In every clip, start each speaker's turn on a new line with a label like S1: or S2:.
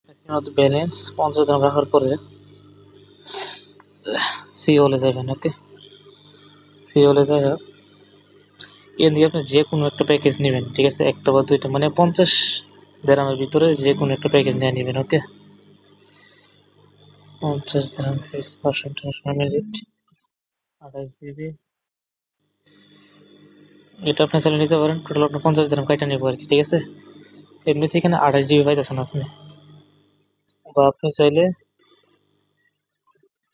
S1: মধ্যে ব্যালেন্স 50 দিন রাখার পরে সিওলে যাবেন। ওকে, সিওলে যায় এর দিয়ে আপনি যে কোনো একটা প্যাকেজ নেবেন, ঠিক আছে, একটা বা দুইটা, মানে 50 দেরামের ভিতরে যে কোনো একটা প্যাকেজ নিয়ে নেবেন। ওকে, 50 দেরাম ফেস পার্সেন্ট মিনিট 28 জিবি, এটা আপনি চালিয়ে নিতে পারেন। টোটাল আপনি 50 দেরাম কাইটা নেবো আর কি, ঠিক আছে। এমনিতে এখানে 28 জিবি পাইতেছেন আপনি, বা আপনি চাইলে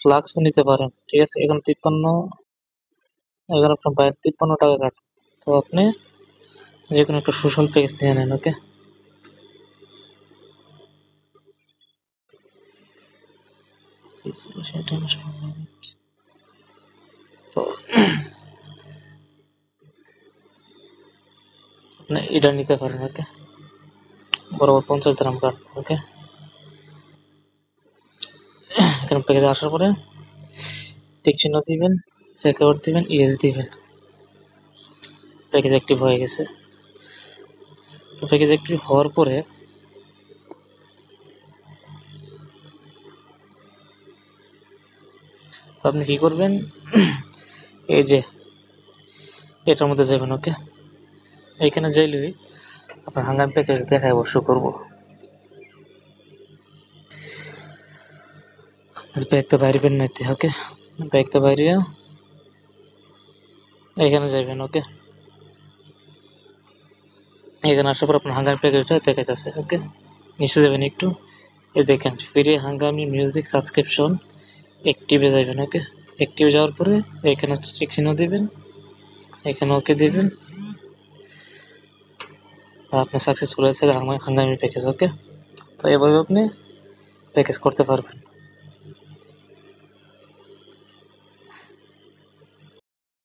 S1: ফ্লাক্সও নিতে পারেন, ঠিক আছে। এখন 53, এখানে আপনার 53 টাকা কাট, তো আপনি যে কোনো একটা সোশ্যাল প্যাকেজ নিয়ে নেন। ওকে, তো আপনি এটা নিতে পারেন। ওকে, বরাবর 50 দিরহাম কাট। ওকে, এখানে প্যাকেজে আসার পরে টিক চিহ্ন দিবেন, চেকআউট দিবেন, ইয়েস দিবেন, প্যাকেজ অ্যাক্টিভ হয়ে গেছে। তো প্যাকেজ অ্যাক্টিভ হওয়ার পরে তো আপনি কি করবেন, এই যে এটার মধ্যে যাবেন। ওকে, এইখানে যাইলেই আপনার হাঙ্গাম প্যাকেজ দেখায় অবশ্য করবো। ব্যাগটা বাইরেবেন না এতে। ওকে, ব্যাগটা বাইরে এখানে যাবেন। ওকে, এখানে আসার পর আপনার হাঙ্গামি প্যাকেজটা দেখাইতেছে। ওকে, নিচে যাবেন একটু, এ দেখেন ফ্রি হাঙ্গামি মিউজিক সাবস্ক্রিপশন অ্যাক্টিভে যাবেন। ওকে, অ্যাক্টিভে যাওয়ার পরে এখানে চেক চিহ্ন দিবেন, এখানে ওকে দিবেন, আপনার সাকসেসফুল হয়েছে হাঙ্গামি প্যাকেজ। ওকে, তো এভাবে আপনি প্যাকেজ করতে পারবেন।